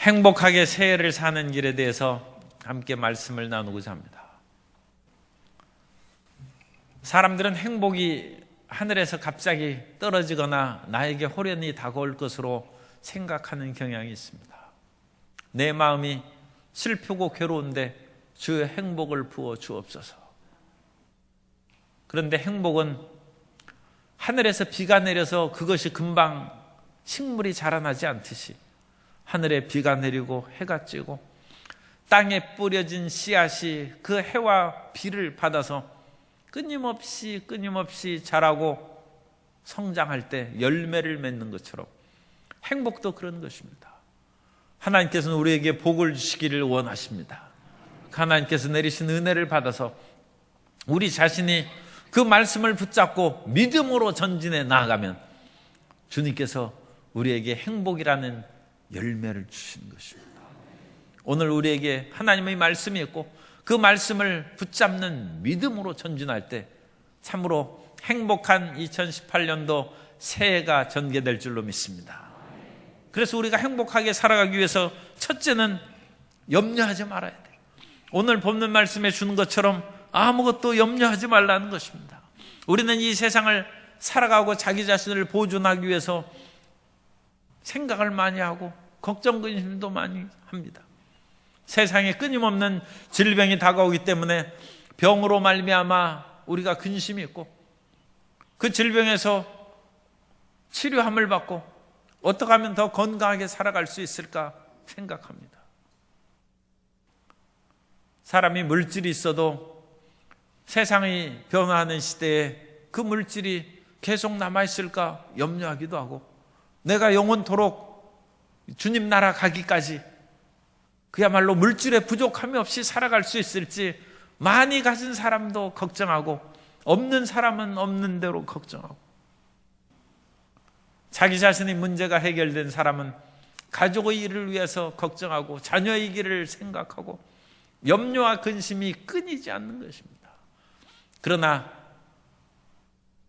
행복하게 새해를 사는 길에 대해서 함께 말씀을 나누고자 합니다. 사람들은 행복이 하늘에서 갑자기 떨어지거나 나에게 호련히 다가올 것으로 생각하는 경향이 있습니다. 내 마음이 슬프고 괴로운데 주의 행복을 부어 주옵소서. 그런데 행복은 하늘에서 비가 내려서 그것이 금방 식물이 자라나지 않듯이 하늘에 비가 내리고 해가 찌고 땅에 뿌려진 씨앗이 그 해와 비를 받아서 끊임없이 자라고 성장할 때 열매를 맺는 것처럼 행복도 그런 것입니다. 하나님께서는 우리에게 복을 주시기를 원하십니다. 하나님께서 내리신 은혜를 받아서 우리 자신이 그 말씀을 붙잡고 믿음으로 전진해 나아가면 주님께서 우리에게 행복이라는 열매를 주시는 것입니다. 오늘 우리에게 하나님의 말씀이 있고 그 말씀을 붙잡는 믿음으로 전진할 때 참으로 행복한 2018년도 새해가 전개될 줄로 믿습니다. 그래서 우리가 행복하게 살아가기 위해서 첫째는 염려하지 말아야 돼요. 오늘 본문 말씀에 주는 것처럼 아무것도 염려하지 말라는 것입니다. 우리는 이 세상을 살아가고 자기 자신을 보존하기 위해서 생각을 많이 하고 걱정 근심도 많이 합니다. 세상에 끊임없는 질병이 다가오기 때문에 병으로 말미암아 우리가 근심이 있고 그 질병에서 치료함을 받고 어떻게 하면 더 건강하게 살아갈 수 있을까 생각합니다. 사람이 물질이 있어도 세상이 변화하는 시대에 그 물질이 계속 남아있을까 염려하기도 하고 내가 영원토록 주님 나라 가기까지 그야말로 물질의 부족함이 없이 살아갈 수 있을지 많이 가진 사람도 걱정하고 없는 사람은 없는 대로 걱정하고 자기 자신의 문제가 해결된 사람은 가족의 일을 위해서 걱정하고 자녀의 길을 생각하고 염려와 근심이 끊이지 않는 것입니다. 그러나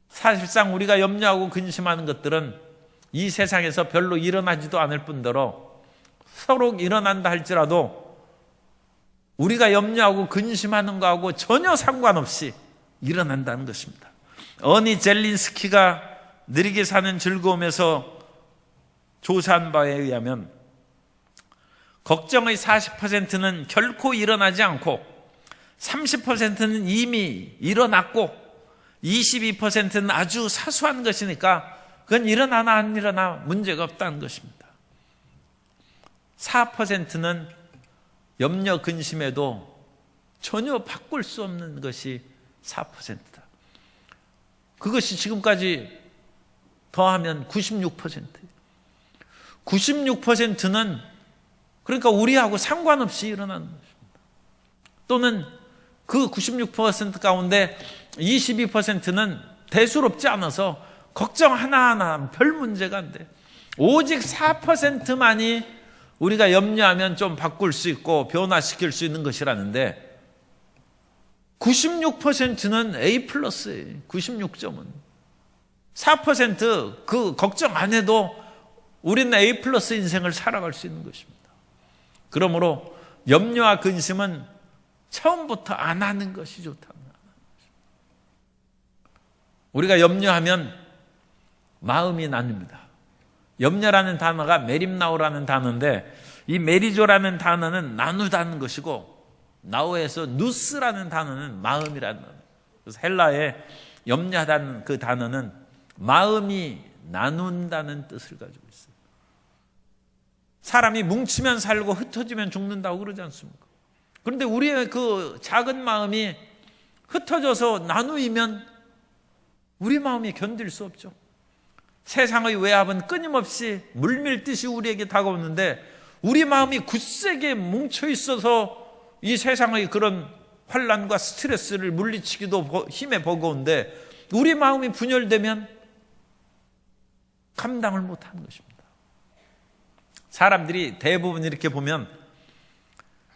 사실상 우리가 염려하고 근심하는 것들은 이 세상에서 별로 일어나지도 않을 뿐더러 서로 일어난다 할지라도 우리가 염려하고 근심하는 거하고 전혀 상관없이 일어난다는 것입니다. 어니 젤린스키가 느리게 사는 즐거움에서 조사한 바에 의하면 걱정의 40%는 결코 일어나지 않고 30%는 이미 일어났고 22%는 아주 사소한 것이니까 그건 일어나나 안 일어나 문제가 없다는 것입니다. 4%는 염려 근심에도 전혀 바꿀 수 없는 것이 4%다. 그것이 지금까지 더하면 96%예요. 96%는 그러니까 우리하고 상관없이 일어나는 것입니다. 또는 그 96% 가운데 22%는 대수롭지 않아서 걱정 하나하나 별 문제가 안 돼. 오직 4%만이 우리가 염려하면 좀 바꿀 수 있고 변화시킬 수 있는 것이라는데 96%는 A 플러스예요. 96점은 4% 걱정 안 해도 우리는 A 플러스 인생을 살아갈 수 있는 것입니다. 그러므로 염려와 근심은 처음부터 안 하는 것이 좋다. 우리가 염려하면 마음이 나뉩니다. 염려라는 단어가 메림나오라는 단어인데 이 메리조라는 단어는 나누다는 것이고 나오에서 누스라는 단어는 마음이라는 단어. 그래서 헬라에 염려하다는 그 단어는 마음이 나눈다는 뜻을 가지고 있어요. 사람이 뭉치면 살고 흩어지면 죽는다고 그러지 않습니까? 그런데 우리의 그 작은 마음이 흩어져서 나누이면 우리 마음이 견딜 수 없죠. 세상의 외압은 끊임없이 물밀듯이 우리에게 다가오는데 우리 마음이 굳세게 뭉쳐 있어서 이 세상의 그런 환난과 스트레스를 물리치기도 힘에 버거운데 우리 마음이 분열되면 감당을 못하는 것입니다. 사람들이 대부분 이렇게 보면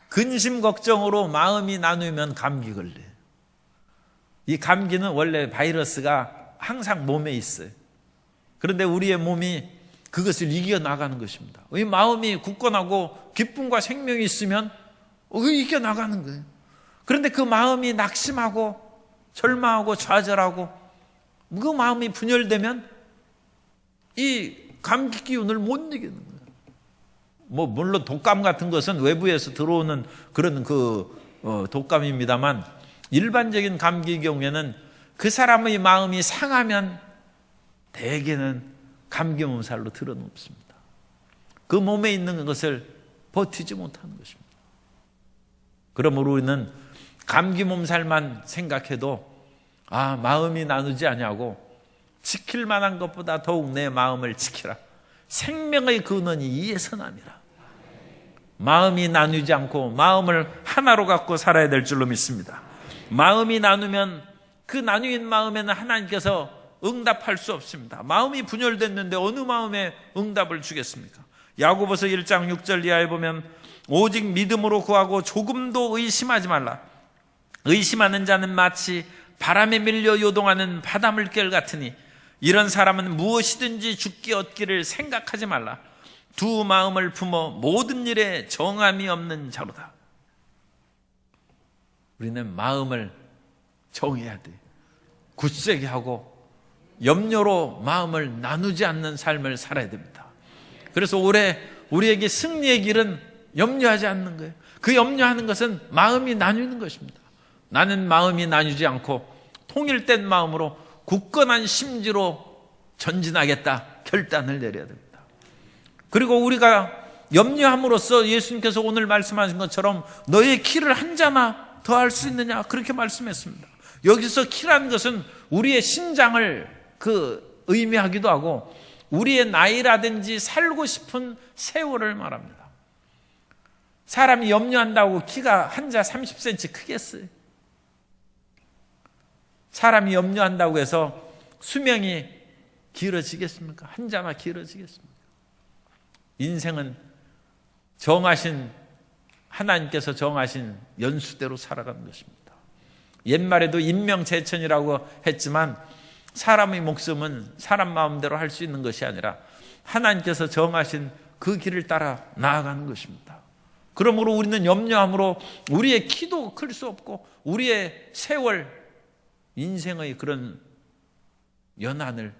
근심 걱정으로 마음이 나누면 감기 걸려요. 이 감기는 원래 바이러스가 항상 몸에 있어요. 그런데 우리의 몸이 그것을 이겨나가는 것입니다. 이 마음이 굳건하고 기쁨과 생명이 있으면 이겨나가는 거예요. 그런데 그 마음이 낙심하고 절망하고 좌절하고 그 마음이 분열되면 이 감기 기운을 못 이기는 거예요. 물론 독감 같은 것은 외부에서 들어오는 그런 독감입니다만, 일반적인 감기의 경우에는 그 사람의 마음이 상하면 대개는 감기 몸살로 드러눕습니다. 그 몸에 있는 것을 버티지 못하는 것입니다. 그러므로 우리는 감기 몸살만 생각해도 마음이 나누지 아니하고 지킬 만한 것보다 더욱 내 마음을 지키라. 생명의 근원이 이에서 남이라. 마음이 나누지 않고 마음을 하나로 갖고 살아야 될 줄로 믿습니다. 마음이 나누면 그 나누인 마음에는 하나님께서 응답할 수 없습니다. 마음이 분열됐는데 어느 마음에 응답을 주겠습니까? 야고보서 1장 6절 이하에 보면 오직 믿음으로 구하고 조금도 의심하지 말라. 의심하는 자는 마치 바람에 밀려 요동하는 바닷물결 같으니 이런 사람은 무엇이든지 죽기 얻기를 생각하지 말라. 두 마음을 품어 모든 일에 정함이 없는 자로다. 우리는 마음을 정해야 돼. 굳세게 하고 염려로 마음을 나누지 않는 삶을 살아야 됩니다. 그래서 올해 우리에게 승리의 길은 염려하지 않는 거예요. 그 염려하는 것은 마음이 나누는 것입니다. 나는 마음이 나누지 않고 통일된 마음으로 굳건한 심지로 전진하겠다 결단을 내려야 됩니다. 그리고 우리가 염려함으로써 예수님께서 오늘 말씀하신 것처럼 너의 키를 한 자나 더 할 수 있느냐 그렇게 말씀했습니다. 여기서 키라는 것은 우리의 신장을 의미하기도 하고 우리의 나이라든지 살고 싶은 세월을 말합니다. 사람이 염려한다고 키가 한자 30cm 크겠어요? 사람이 염려한다고 해서 수명이 길어지겠습니까? 한자나 길어지겠습니까? 인생은 하나님께서 정하신 연수대로 살아가는 것입니다. 옛말에도 인명재천이라고 했지만 사람의 목숨은 사람 마음대로 할 수 있는 것이 아니라 하나님께서 정하신 그 길을 따라 나아가는 것입니다. 그러므로 우리는 염려함으로 우리의 키도 클 수 없고 우리의 세월, 인생의 그런 연한을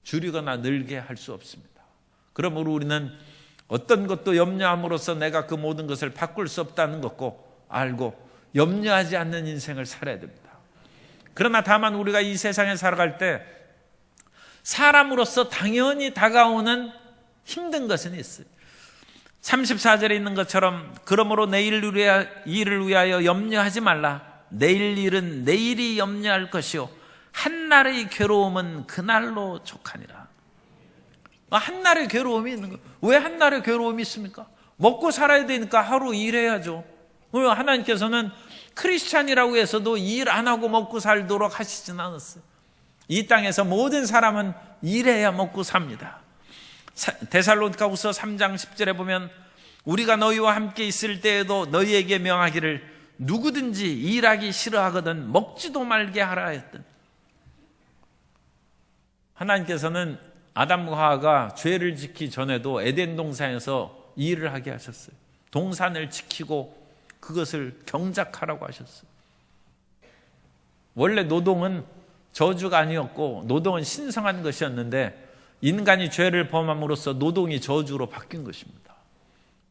줄이거나 늘게 할 수 없습니다. 그러므로 우리는 어떤 것도 염려함으로써 내가 그 모든 것을 바꿀 수 없다는 것고 알고 염려하지 않는 인생을 살아야 됩니다. 그러나 다만 우리가 이 세상에 살아갈 때 사람으로서 당연히 다가오는 힘든 것은 있어요. 34절에 있는 것처럼 그러므로 내일 일을 위하여 염려하지 말라. 내일 일은 내일이 염려할 것이요 한날의 괴로움은 그날로 족하니라. 한날의 괴로움이 있는 거예요. 왜 한날의 괴로움이 있습니까? 먹고 살아야 되니까 하루 일해야죠. 하나님께서는 크리스찬이라고 해서도 일 안 하고 먹고 살도록 하시진 않았어요. 이 땅에서 모든 사람은 일해야 먹고 삽니다. 데살로니가후서 3장 10절에 보면 우리가 너희와 함께 있을 때에도 너희에게 명하기를 누구든지 일하기 싫어하거든 먹지도 말게 하라 했던. 하나님께서는 아담과 하와가 죄를 짓기 전에도 에덴 동산에서 일을 하게 하셨어요. 동산을 지키고 그것을 경작하라고 하셨어요. 원래 노동은 저주가 아니었고 노동은 신성한 것이었는데 인간이 죄를 범함으로써 노동이 저주로 바뀐 것입니다.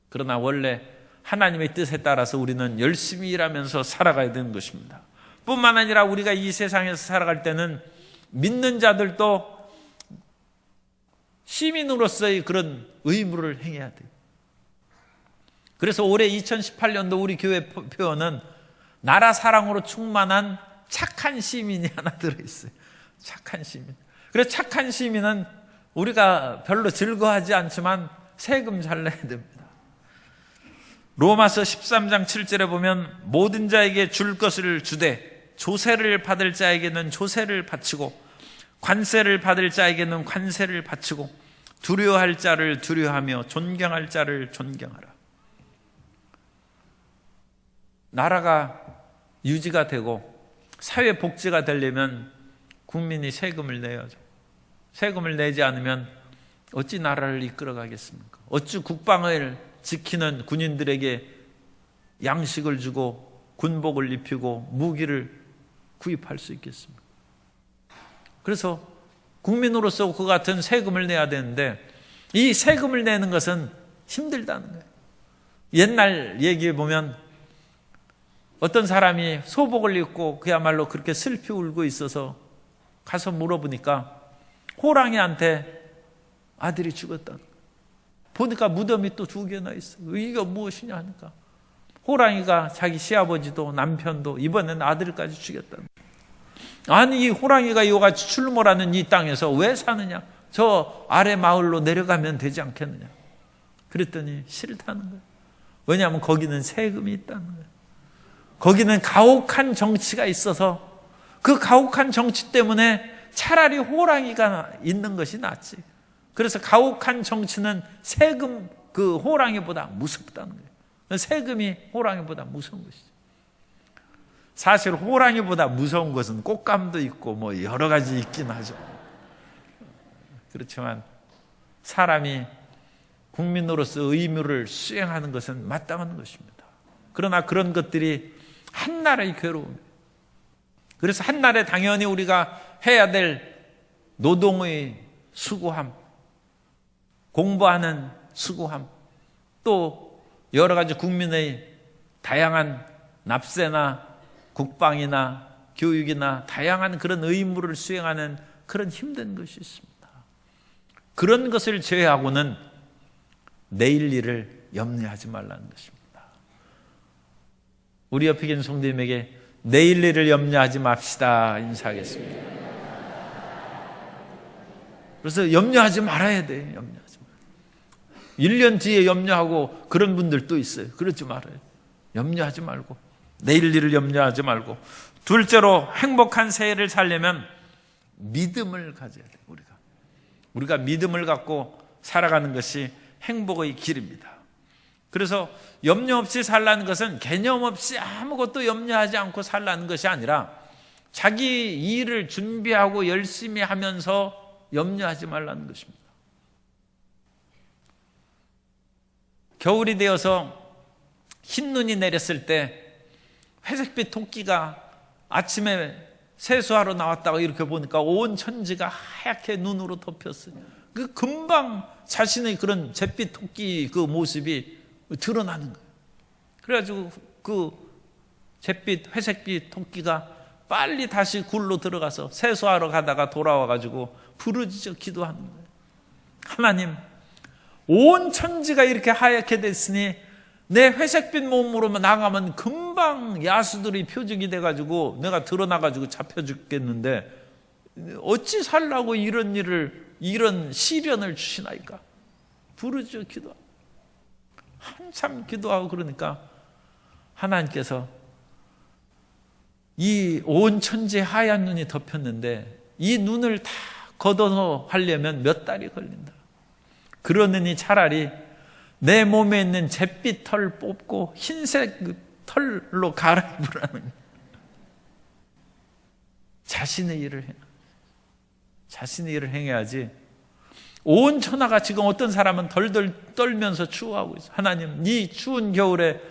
그러나 원래 하나님의 뜻에 따라서 우리는 열심히 일하면서 살아가야 되는 것입니다. 뿐만 아니라 우리가 이 세상에서 살아갈 때는 믿는 자들도 시민으로서의 그런 의무를 행해야 돼요. 그래서 올해 2018년도 우리 교회 표어는 나라 사랑으로 충만한 착한 시민이 하나 들어있어요. 착한 시민. 그래서 착한 시민은 우리가 별로 즐거워하지 않지만 세금 잘 내야 됩니다. 로마서 13장 7절에 보면 모든 자에게 줄 것을 주되 조세를 받을 자에게는 조세를 바치고 관세를 받을 자에게는 관세를 바치고 두려워할 자를 두려워하며 존경할 자를 존경하라. 나라가 유지가 되고 사회 복지가 되려면 국민이 세금을 내야죠. 세금을 내지 않으면 어찌 나라를 이끌어가겠습니까? 어찌 국방을 지키는 군인들에게 양식을 주고 군복을 입히고 무기를 구입할 수 있겠습니까? 그래서 국민으로서 그 같은 세금을 내야 되는데 이 세금을 내는 것은 힘들다는 거예요. 옛날 얘기해 보면 어떤 사람이 소복을 입고 그야말로 그렇게 슬피 울고 있어서 가서 물어보니까 호랑이한테 아들이 죽었다. 보니까 무덤이 또 2개나 있어요. 이게 무엇이냐 하니까 호랑이가 자기 시아버지도 남편도 이번엔 아들까지 죽였다. 아니 이 호랑이가 이와같이 출몰하는 이 땅에서 왜 사느냐? 저 아래 마을로 내려가면 되지 않겠느냐? 그랬더니 싫다는 거예요. 왜냐하면 거기는 세금이 있다는 거예요. 거기는 가혹한 정치가 있어서 그 가혹한 정치 때문에 차라리 호랑이가 있는 것이 낫지. 그래서 가혹한 정치는 세금 그 호랑이보다 무섭다는 거예요. 세금이 호랑이보다 무서운 것이죠. 사실 호랑이보다 무서운 것은 꽃감도 있고 뭐 여러 가지 있긴 하죠. 그렇지만 사람이 국민으로서 의무를 수행하는 것은 마땅한 것입니다. 그러나 그런 것들이 한나라의 괴로움이에요. 그래서 한날에 당연히 우리가 해야 될 노동의 수고함, 공부하는 수고함, 또 여러 가지 국민의 다양한 납세나 국방이나 교육이나 다양한 그런 의무를 수행하는 그런 힘든 것이 있습니다. 그런 것을 제외하고는 내일 일을 염려하지 말라는 것입니다. 우리 옆에 계신 성도님에게 내일 일을 염려하지 맙시다 인사하겠습니다. 그래서 염려하지 말아야 돼. 염려하지 말아요. 1년 뒤에 염려하고 그런 분들도 있어요. 그러지 말아요. 염려하지 말고 내일 일을 염려하지 말고. 둘째로 행복한 새해를 살려면 믿음을 가져야 돼요. 우리가 믿음을 갖고 살아가는 것이 행복의 길입니다. 그래서 염려 없이 살라는 것은 개념 없이 아무것도 염려하지 않고 살라는 것이 아니라 자기 일을 준비하고 열심히 하면서 염려하지 말라는 것입니다. 겨울이 되어서 흰 눈이 내렸을 때 회색빛 토끼가 아침에 세수하러 나왔다고 이렇게 보니까 온 천지가 하얗게 눈으로 덮였어요. 그 금방 자신의 그런 잿빛 토끼 그 모습이 드러나는 거예요. 그래가지고 그 잿빛 회색빛 토끼가 빨리 다시 굴로 들어가서 세수하러 가다가 돌아와가지고 부르짖어 기도하는 거예요. 하나님, 온 천지가 이렇게 하얗게 됐으니 내 회색빛 몸으로만 나가면 금방 야수들이 표적이 돼가지고 내가 드러나가지고 잡혀 죽겠는데 어찌 살라고 이런 시련을 주시나이까? 부르짖어 기도하고 한참 기도하고 그러니까 하나님께서 이 온 천지에 하얀 눈이 덮였는데 이 눈을 다 걷어서 하려면 몇 달이 걸린다. 그러느니 차라리 내 몸에 있는 잿빛 털 뽑고 흰색 털로 갈아입으라는 자신의 일을 행해야지. 온 천하가 지금 어떤 사람은 덜덜 떨면서 추워하고 있어요. 하나님, 이 추운 겨울에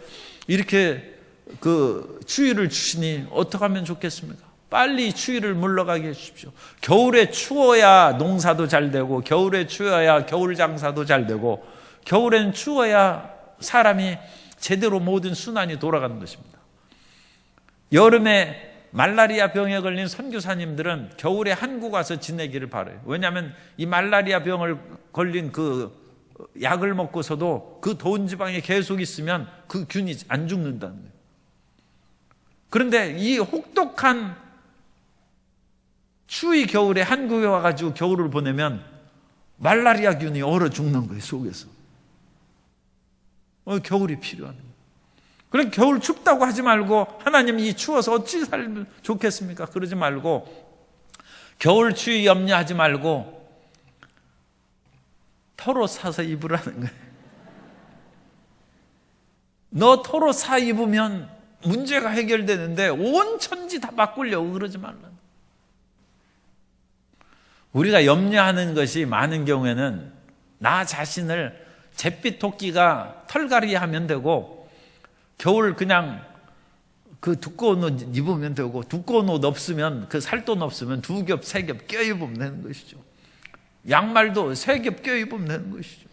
이렇게 그 추위를 주시니 어떻게 하면 좋겠습니까? 빨리 추위를 물러가게 해주십시오. 겨울에 추워야 농사도 잘 되고, 겨울에 추워야 겨울 장사도 잘 되고, 겨울엔 추워야 사람이 제대로 모든 순환이 돌아가는 것입니다. 여름에 말라리아 병에 걸린 선교사님들은 겨울에 한국 와서 지내기를 바라요. 왜냐하면 이 말라리아 병을 걸린 그 약을 먹고서도 그 더운 지방에 계속 있으면 그 균이 안 죽는다는 거예요. 그런데 이 혹독한 추위 겨울에 한국에 와가지고 겨울을 보내면 말라리아 균이 얼어 죽는 거예요, 속에서. 겨울이 필요한 거예요. 그래 겨울 춥다고 하지 말고 하나님 이 추워서 어찌 살면 좋겠습니까? 그러지 말고 겨울 추위 염려하지 말고 털옷 사서 입으라는 거예요. 너 털옷 사 입으면 문제가 해결되는데 온 천지 다 바꾸려고 그러지 말라는 거예요. 우리가 염려하는 것이 많은 경우에는 나 자신을 잿빛 토끼가 털갈이 하면 되고, 겨울 그냥 그 두꺼운 옷 입으면 되고, 두꺼운 옷 없으면, 그 살돈 없으면 2겹, 3겹 껴입으면 되는 것이죠. 양말도 3겹 껴입으면 되는 것이죠.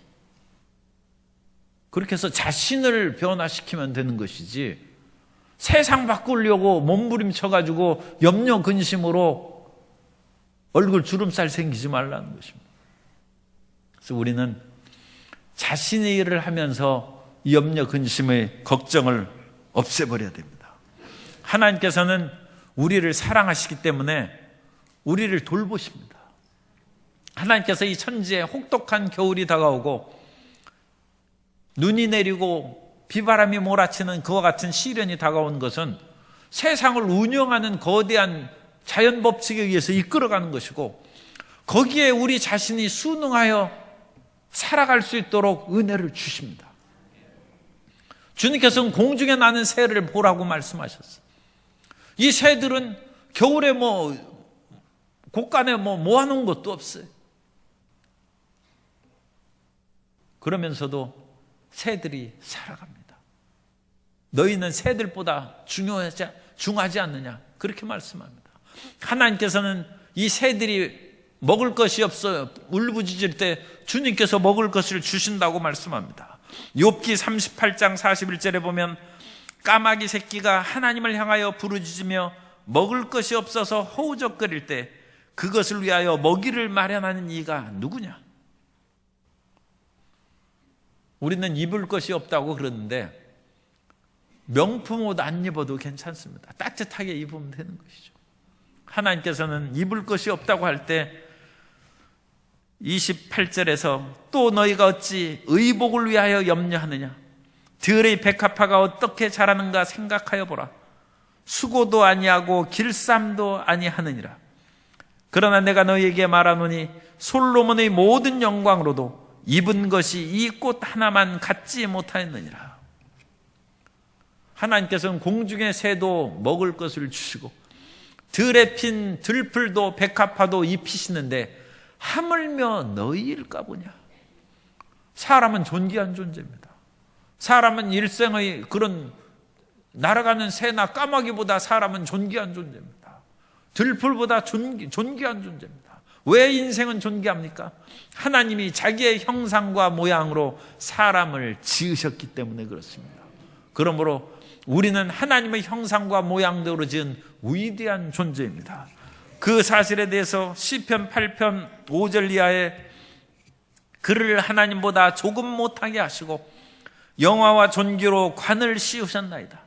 그렇게 해서 자신을 변화시키면 되는 것이지, 세상 바꾸려고 몸부림쳐가지고 염려 근심으로 얼굴 주름살 생기지 말라는 것입니다. 그래서 우리는 자신의 일을 하면서 염려 근심의 걱정을 없애버려야 됩니다. 하나님께서는 우리를 사랑하시기 때문에 우리를 돌보십니다. 하나님께서 이 천지에 혹독한 겨울이 다가오고 눈이 내리고 비바람이 몰아치는 그와 같은 시련이 다가온 것은 세상을 운영하는 거대한 자연 법칙에 의해서 이끌어가는 것이고, 거기에 우리 자신이 순응하여 살아갈 수 있도록 은혜를 주십니다. 주님께서는 공중에 나는 새를 보라고 말씀하셨어요. 이 새들은 겨울에 곳간에 모아놓은 것도 없어요. 그러면서도 새들이 살아갑니다. 너희는 새들보다 중하지 않느냐, 그렇게 말씀합니다. 하나님께서는 이 새들이 먹을 것이 없어요. 울부짖을 때 주님께서 먹을 것을 주신다고 말씀합니다. 욥기 38장 41절에 보면 까마귀 새끼가 하나님을 향하여 부르짖으며 먹을 것이 없어서 허우적거릴 때 그것을 위하여 먹이를 마련하는 이가 누구냐? 우리는 입을 것이 없다고 그러는데 명품 옷 안 입어도 괜찮습니다. 따뜻하게 입으면 되는 것이죠. 하나님께서는 입을 것이 없다고 할 때 28절에서 또 너희가 어찌 의복을 위하여 염려하느냐? 들의 백합화가 어떻게 자라는가 생각하여 보라. 수고도 아니하고 길쌈도 아니하느니라. 그러나 내가 너희에게 말하노니 솔로몬의 모든 영광으로도 입은 것이 이 꽃 하나만 갖지 못하였느니라. 하나님께서는 공중의 새도 먹을 것을 주시고 들에 핀 들풀도 백합화도 입히시는데 하물며 너희일까 보냐. 사람은 존귀한 존재입니다. 사람은 일생의 그런 날아가는 새나 까마귀보다 사람은 존귀한 존재입니다. 들풀보다 존귀한 존재입니다. 왜 인생은 존귀합니까? 하나님이 자기의 형상과 모양으로 사람을 지으셨기 때문에 그렇습니다. 그러므로 우리는 하나님의 형상과 모양대로 지은 위대한 존재입니다. 그 사실에 대해서 시편 8편 5절 이하에 그를 하나님보다 조금 못하게 하시고 영화와 존귀로 관을 씌우셨나이다.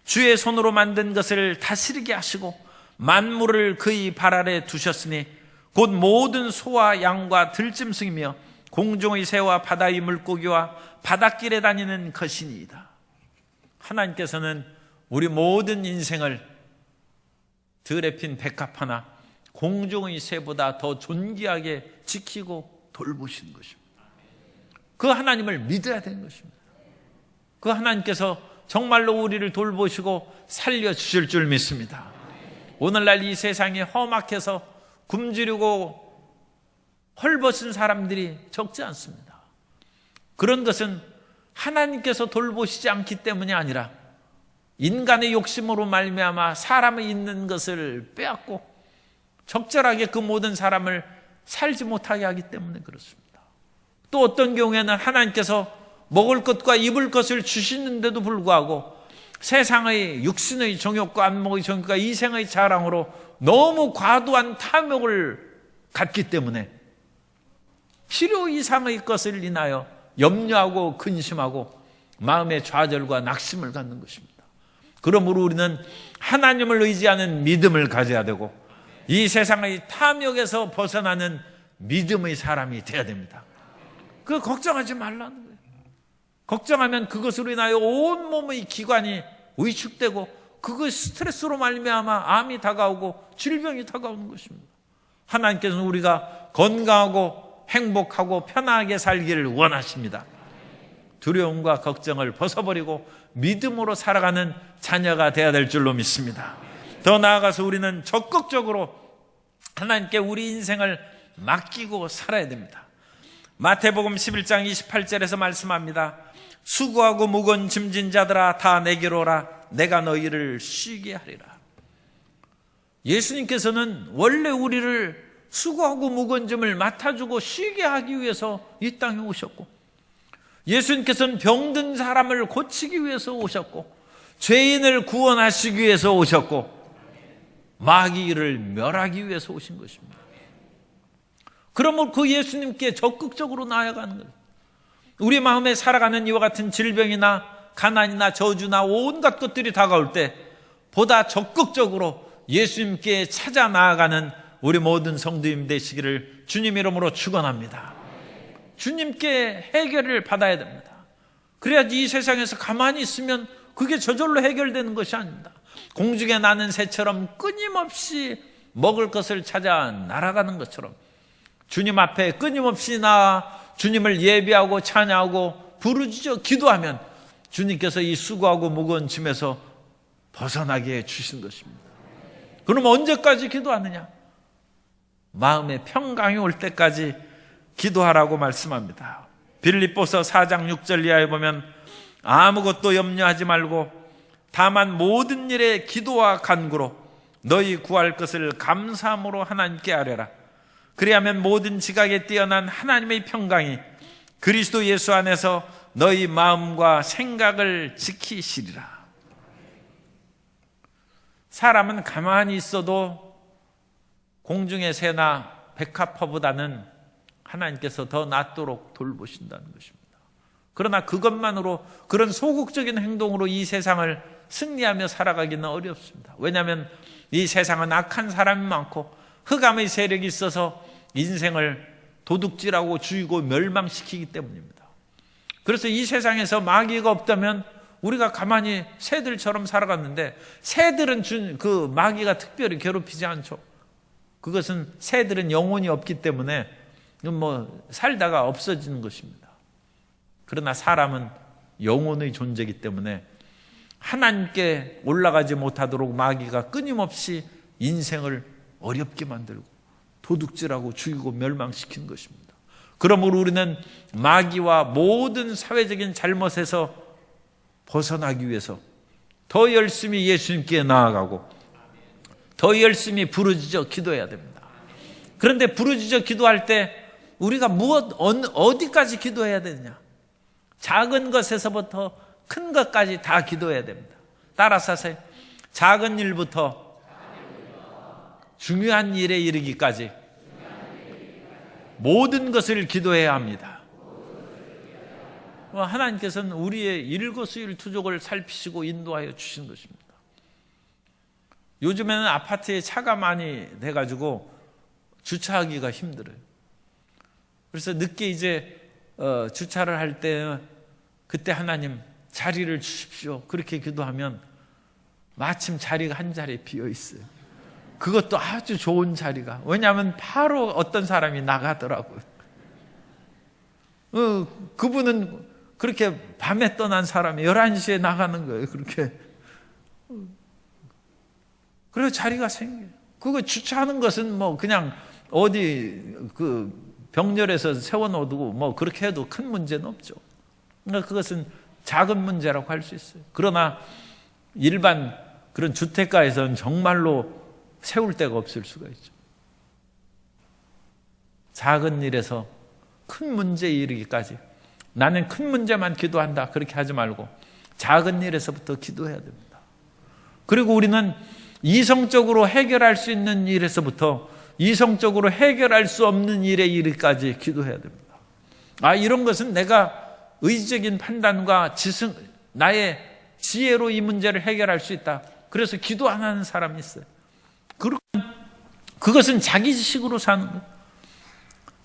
주의 손으로 만든 것을 다스리게 하시고 만물을 그의 발 아래 두셨으니 곧 모든 소와 양과 들짐승이며 공중의 새와 바다의 물고기와 바닷길에 다니는 것이니이다. 하나님께서는 우리 모든 인생을 들에 핀 백합화나 공중의 새보다 더 존귀하게 지키고 돌보시는 것입니다. 그 하나님을 믿어야 되는 것입니다. 그 하나님께서 정말로 우리를 돌보시고 살려주실 줄 믿습니다. 오늘날 이 세상에 험악해서 굶주리고 헐벗은 사람들이 적지 않습니다. 그런 것은 하나님께서 돌보시지 않기 때문이 아니라 인간의 욕심으로 말미암아 사람의 있는 것을 빼앗고 적절하게 그 모든 사람을 살지 못하게 하기 때문에 그렇습니다. 또 어떤 경우에는 하나님께서 먹을 것과 입을 것을 주시는데도 불구하고 세상의 육신의 정욕과 안목의 정욕과 이생의 자랑으로 너무 과도한 탐욕을 갖기 때문에 필요 이상의 것을 인하여 염려하고 근심하고 마음의 좌절과 낙심을 갖는 것입니다. 그러므로 우리는 하나님을 의지하는 믿음을 가져야 되고 이 세상의 탐욕에서 벗어나는 믿음의 사람이 되어야 됩니다. 그 걱정하지 말라는 거예요. 걱정하면 그것으로 인하여 온몸의 기관이 위축되고 그것 스트레스로 말미암아 암이 다가오고 질병이 다가오는 것입니다. 하나님께서는 우리가 건강하고 행복하고 편하게 살기를 원하십니다. 두려움과 걱정을 벗어버리고 믿음으로 살아가는 자녀가 되어야 될 줄로 믿습니다. 더 나아가서 우리는 적극적으로 하나님께 우리 인생을 맡기고 살아야 됩니다. 마태복음 11장 28절에서 말씀합니다. 수고하고 무거운 짐진 자들아 다 내게로 오라. 내가 너희를 쉬게 하리라. 예수님께서는 원래 우리를 수고하고 무거운 짐을 맡아주고 쉬게 하기 위해서 이 땅에 오셨고, 예수님께서는 병든 사람을 고치기 위해서 오셨고, 죄인을 구원하시기 위해서 오셨고, 마귀를 멸하기 위해서 오신 것입니다. 그러므로 그 예수님께 적극적으로 나아가는 거예요. 우리 마음에 살아가는 이와 같은 질병이나 가난이나 저주나 온갖 것들이 다가올 때 보다 적극적으로 예수님께 찾아 나아가는 우리 모든 성도님 되시기를 주님 이름으로 축원합니다. 주님께 해결을 받아야 됩니다. 그래야지 이 세상에서 가만히 있으면 그게 저절로 해결되는 것이 아닙니다. 공중에 나는 새처럼 끊임없이 먹을 것을 찾아 날아가는 것처럼 주님 앞에 끊임없이 나아 주님을 예배하고 찬양하고 부르짖어 기도하면 주님께서 이 수고하고 무거운 짐에서 벗어나게 해주신 것입니다. 그럼 언제까지 기도하느냐? 마음의 평강이 올 때까지 기도하라고 말씀합니다. 빌립보서 4장 6절 이하에 보면 아무것도 염려하지 말고 다만 모든 일에 기도와 간구로 너희 구할 것을 감사함으로 하나님께 아뢰라. 그리하면 모든 지각에 뛰어난 하나님의 평강이 그리스도 예수 안에서 너희 마음과 생각을 지키시리라. 사람은 가만히 있어도 공중의 새나 백합화보다는 하나님께서 더 낫도록 돌보신다는 것입니다. 그러나 그것만으로, 그런 소극적인 행동으로 이 세상을 승리하며 살아가기는 어렵습니다. 왜냐하면 이 세상은 악한 사람이 많고 흑암의 세력이 있어서 인생을 도둑질하고 죽이고 멸망시키기 때문입니다. 그래서 이 세상에서 마귀가 없다면 우리가 가만히 새들처럼 살아갔는데, 새들은 그 마귀가 특별히 괴롭히지 않죠. 그것은 새들은 영혼이 없기 때문에 살다가 없어지는 것입니다. 그러나 사람은 영혼의 존재이기 때문에 하나님께 올라가지 못하도록 마귀가 끊임없이 인생을 어렵게 만들고 도둑질하고 죽이고 멸망시키는 것입니다. 그러므로 우리는 마귀와 모든 사회적인 잘못에서 벗어나기 위해서 더 열심히 예수님께 나아가고 더 열심히 부르짖어 기도해야 됩니다. 그런데 부르짖어 기도할 때 우리가 어디까지 기도해야 되느냐? 작은 것에서부터 큰 것까지 다 기도해야 됩니다. 따라서 하세요. 작은 일부터 중요한 일에 이르기까지 모든 것을 기도해야 합니다. 하나님께서는 우리의 일거수일투족을 살피시고 인도하여 주신 것입니다. 요즘에는 아파트에 차가 많이 돼가지고 주차하기가 힘들어요. 그래서 늦게 이제 주차를 할 때 그때 하나님 자리를 주십시오, 그렇게 기도하면 마침 자리가 한 자리에 비어 있어요. 그것도 아주 좋은 자리가. 왜냐하면 바로 어떤 사람이 나가더라고요. 그분은 그렇게 밤에 떠난 사람이 11시에 나가는 거예요. 그렇게. 그래서 자리가 생겨요. 그거 주차하는 것은 그냥 어디 병렬에서 세워놓고 그렇게 해도 큰 문제는 없죠. 그러니까 그것은 작은 문제라고 할 수 있어요. 그러나 일반 그런 주택가에서는 정말로 세울 데가 없을 수가 있죠. 작은 일에서 큰 문제에 이르기까지 나는 큰 문제만 기도한다, 그렇게 하지 말고 작은 일에서부터 기도해야 됩니다. 그리고 우리는 이성적으로 해결할 수 있는 일에서부터 이성적으로 해결할 수 없는 일에 이르기까지 기도해야 됩니다. 이런 것은 내가 의지적인 판단과 나의 지혜로 이 문제를 해결할 수 있다, 그래서 기도 안 하는 사람이 있어요. 그것은 자기 지식으로 사는 거예요.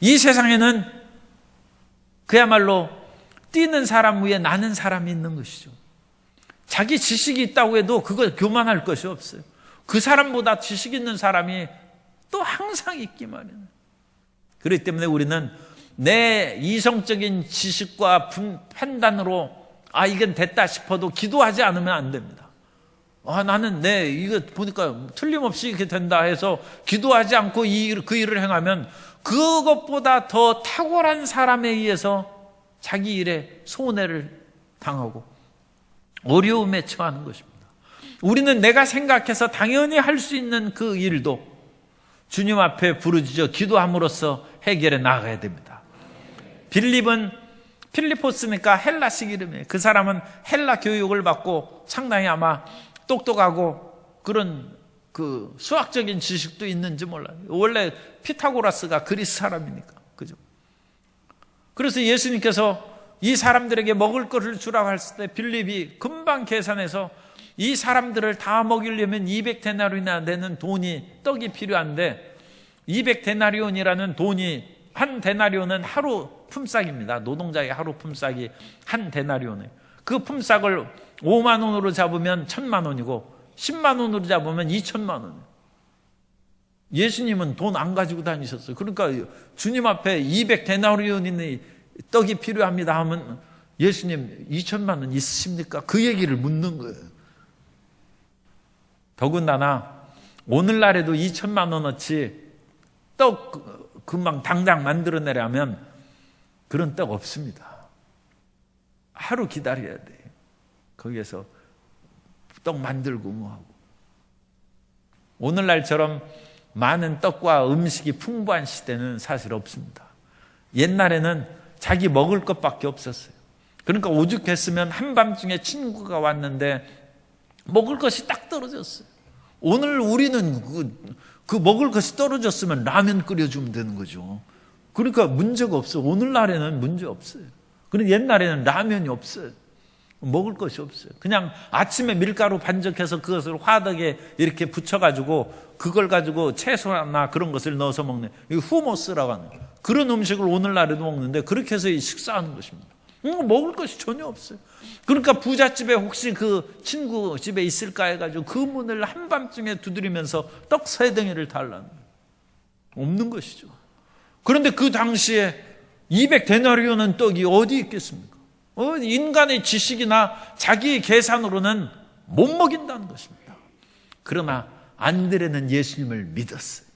이 세상에는 그야말로 뛰는 사람 위에 나는 사람이 있는 것이죠. 자기 지식이 있다고 해도 그걸 교만할 것이 없어요. 그 사람보다 지식 있는 사람이 또 항상 있기 마련이에요. 그렇기 때문에 우리는 내 이성적인 지식과 판단으로 이건 됐다 싶어도 기도하지 않으면 안 됩니다. 나는 이거 보니까 틀림없이 이렇게 된다 해서 기도하지 않고 그 일을 행하면 그것보다 더 탁월한 사람에 의해서 자기 일에 손해를 당하고 어려움에 처하는 것입니다. 우리는 내가 생각해서 당연히 할 수 있는 그 일도 주님 앞에 부르짖어 기도함으로써 해결해 나가야 됩니다. 빌립은 필리포스니까 헬라식 이름이에요. 그 사람은 헬라 교육을 받고 상당히 아마 똑똑하고 그런 그 수학적인 지식도 있는지 몰라요. 원래 피타고라스가 그리스 사람이니까. 그죠? 그래서 예수님께서 이 사람들에게 먹을 것을 주라고 했을 때 빌립이 금방 계산해서 이 사람들을 다 먹이려면 200데나리온이나 되는 떡이 필요한데 200데나리온이라는 돈이 한 데나리온은 하루 품삯입니다. 노동자의 하루 품삯이 한 데나리온이에요. 그 품삯을 5만 원으로 잡으면 1,000만 원이고 10만 원으로 잡으면 2천만 원이에요. 예수님은 돈 안 가지고 다니셨어요. 그러니까 주님 앞에 200데나리온이 떡이 필요합니다 하면 예수님 2천만 원 있으십니까? 그 얘기를 묻는 거예요. 더군다나 오늘날에도 2천만 원어치 떡 금방 당장 만들어내려면 그런 떡 없습니다. 하루 기다려야 돼. 거기에서 떡 만들고 뭐하고. 오늘날처럼 많은 떡과 음식이 풍부한 시대는 사실 없습니다. 옛날에는 자기 먹을 것밖에 없었어요. 그러니까 오죽했으면 한밤중에 친구가 왔는데 먹을 것이 딱 떨어졌어요. 오늘 우리는 그 먹을 것이 떨어졌으면 라면 끓여주면 되는 거죠. 그러니까 문제가 없어요. 오늘날에는 문제 없어요. 그런데 옛날에는 라면이 없어요. 먹을 것이 없어요. 그냥 아침에 밀가루 반죽해서 그것을 화덕에 이렇게 붙여가지고 그걸 가지고 채소나 그런 것을 넣어서 먹는 후모스라고 하는 그런 음식을 오늘날에도 먹는데 그렇게 해서 식사하는 것입니다. 먹을 것이 전혀 없어요. 그러니까 부잣집에 혹시 그 친구 집에 있을까 해가지고 그 문을 한밤중에 두드리면서 떡 3덩이를 달라는 거예요. 없는 것이죠. 그런데 그 당시에 200데나리온은 떡이 어디 있겠습니까? 인간의 지식이나 자기 계산으로는 못 먹인다는 것입니다. 그러나 안드레는 예수님을 믿었어요.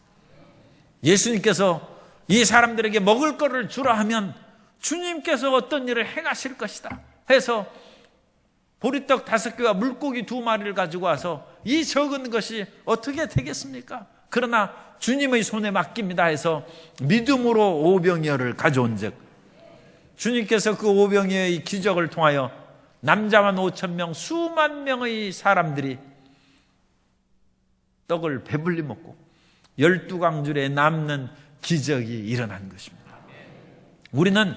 예수님께서 이 사람들에게 먹을 것을 주라 하면 주님께서 어떤 일을 행하실 것이다 해서 보리떡 5개와 물고기 2마리를 가지고 와서 이 적은 것이 어떻게 되겠습니까? 그러나 주님의 손에 맡깁니다 해서 믿음으로 오병이어를 가져온 즉 주님께서 그 오병이어의 기적을 통하여 남자만 5,000명 수만 명의 사람들이 떡을 배불리 먹고 12광줄에 남는 기적이 일어난 것입니다. 우리는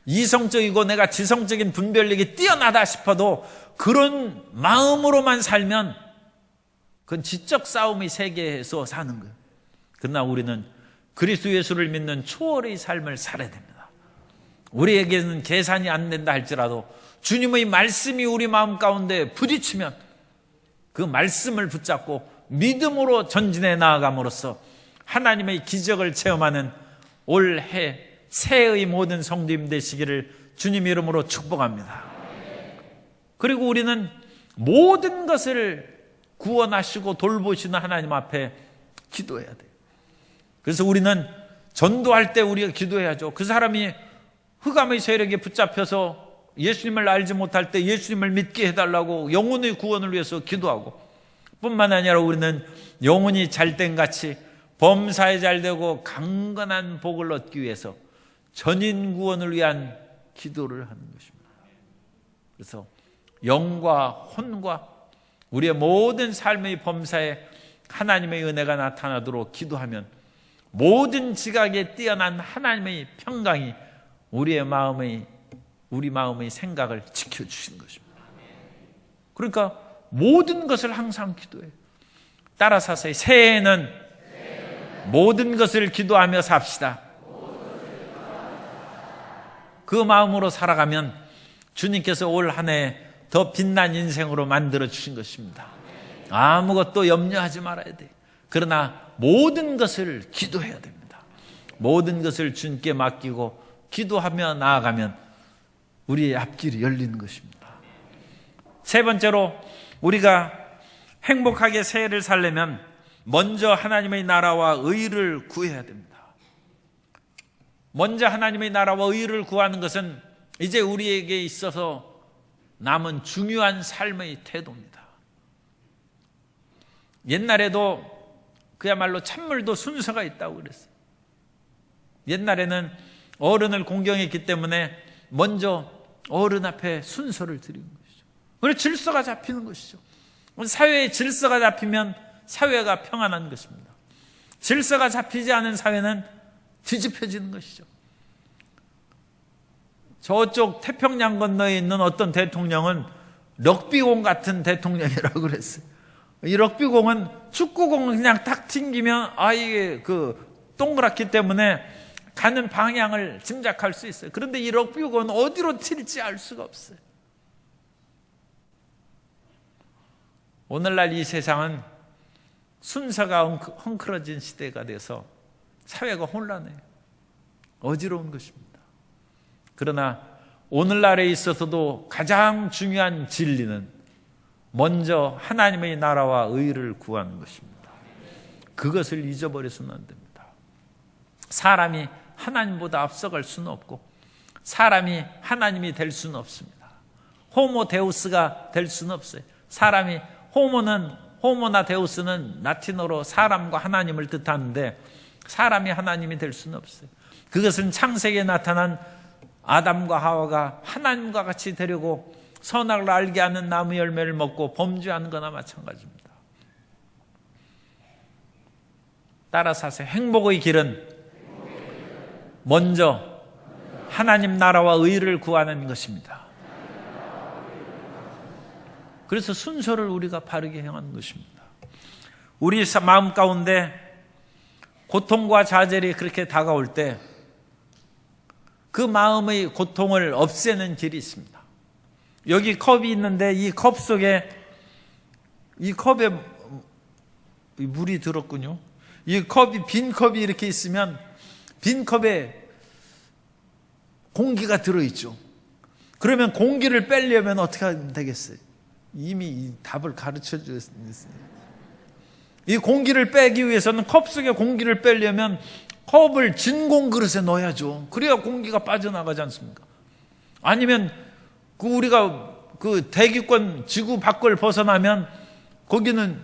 이성적이고 내가 지성적인 분별력이 뛰어나다 싶어도 그런 마음으로만 살면 그건 지적 싸움의 세계에서 사는 거예요. 그러나 우리는 그리스도 예수를 믿는 초월의 삶을 살아야 됩니다. 우리에게는 계산이 안 된다 할지라도 주님의 말씀이 우리 마음 가운데 부딪히면 그 말씀을 붙잡고 믿음으로 전진해 나아감으로써 하나님의 기적을 체험하는 올해 새해의 모든 성도님 되시기를 주님 이름으로 축복합니다. 그리고 우리는 모든 것을 구원하시고 돌보시는 하나님 앞에 기도해야 돼요. 그래서 우리는 전도할 때 우리가 기도해야죠. 그 사람이 흑암의 세력에 붙잡혀서 예수님을 알지 못할 때 예수님을 믿게 해달라고 영혼의 구원을 위해서 기도하고 뿐만 아니라 우리는 영혼이 잘된같이 범사에 잘되고 강건한 복을 얻기 위해서 전인 구원을 위한 기도를 하는 것입니다. 그래서 영과 혼과 우리의 모든 삶의 범사에 하나님의 은혜가 나타나도록 기도하면 모든 지각에 뛰어난 하나님의 평강이 우리 마음의 생각을 지켜주시는 것입니다. 그러니까 모든 것을 항상 기도해요. 따라서 새해에는 모든 것을 기도하며 삽시다. 그 마음으로 살아가면 주님께서 올 한 해 더 빛난 인생으로 만들어 주신 것입니다. 아무것도 염려하지 말아야 돼요. 그러나 모든 것을 기도해야 됩니다. 모든 것을 주님께 맡기고 기도하며 나아가면 우리의 앞길이 열리는 것입니다. 세 번째로 우리가 행복하게 새해를 살려면 먼저 하나님의 나라와 의를 구해야 됩니다. 먼저 하나님의 나라와 의를 구하는 것은 이제 우리에게 있어서 남은 중요한 삶의 태도입니다. 옛날에도 그야말로 찬물도 순서가 있다고 그랬어요. 옛날에는 어른을 공경했기 때문에 먼저 어른 앞에 순서를 드리는 것이죠. 그래서 질서가 잡히는 것이죠. 사회의 질서가 잡히면 사회가 평안한 것입니다. 질서가 잡히지 않은 사회는 뒤집혀지는 것이죠. 저쪽 태평양 건너에 있는 어떤 대통령은 럭비공 같은 대통령이라고 그랬어요. 이 럭비공은 축구공을 그냥 탁 튕기면 이게 동그랗기 때문에 가는 방향을 짐작할 수 있어요. 그런데 이 럭비공은 어디로 튈지 알 수가 없어요. 오늘날 이 세상은 순서가 헝클어진 시대가 돼서 사회가 혼란해요. 어지러운 것입니다. 그러나 오늘날에 있어서도 가장 중요한 진리는 먼저 하나님의 나라와 의를 구하는 것입니다. 그것을 잊어버려서는 안 됩니다. 사람이 하나님보다 앞서갈 수는 없고 사람이 하나님이 될 수는 없습니다. 호모 데우스가 될 수는 없어요. 사람이 호모나 데우스는 라틴어로 사람과 하나님을 뜻하는데 사람이 하나님이 될 수는 없어요. 그것은 창세기에 나타난 아담과 하와가 하나님과 같이 되려고 선악을 알게 하는 나무 열매를 먹고 범죄하는 거나 마찬가지입니다. 따라서 하세요. 행복의 길은 먼저 하나님 나라와 의를 구하는 것입니다. 그래서 순서를 우리가 바르게 행하는 것입니다. 우리 마음 가운데 고통과 좌절이 그렇게 다가올 때 그 마음의 고통을 없애는 길이 있습니다. 여기 컵이 있는데 이 컵 속에 이 컵에 물이 들었군요. 이 컵이 빈 컵이 이렇게 있으면 빈 컵에 공기가 들어있죠. 그러면 공기를 빼려면 어떻게 하면 되겠어요? 이미 이 답을 가르쳐 주셨어요. 이 공기를 빼기 위해서는 컵 속에 공기를 빼려면 컵을 진공 그릇에 넣어야죠. 그래야 공기가 빠져나가지 않습니까? 아니면 우리가 대기권 지구 밖을 벗어나면 거기는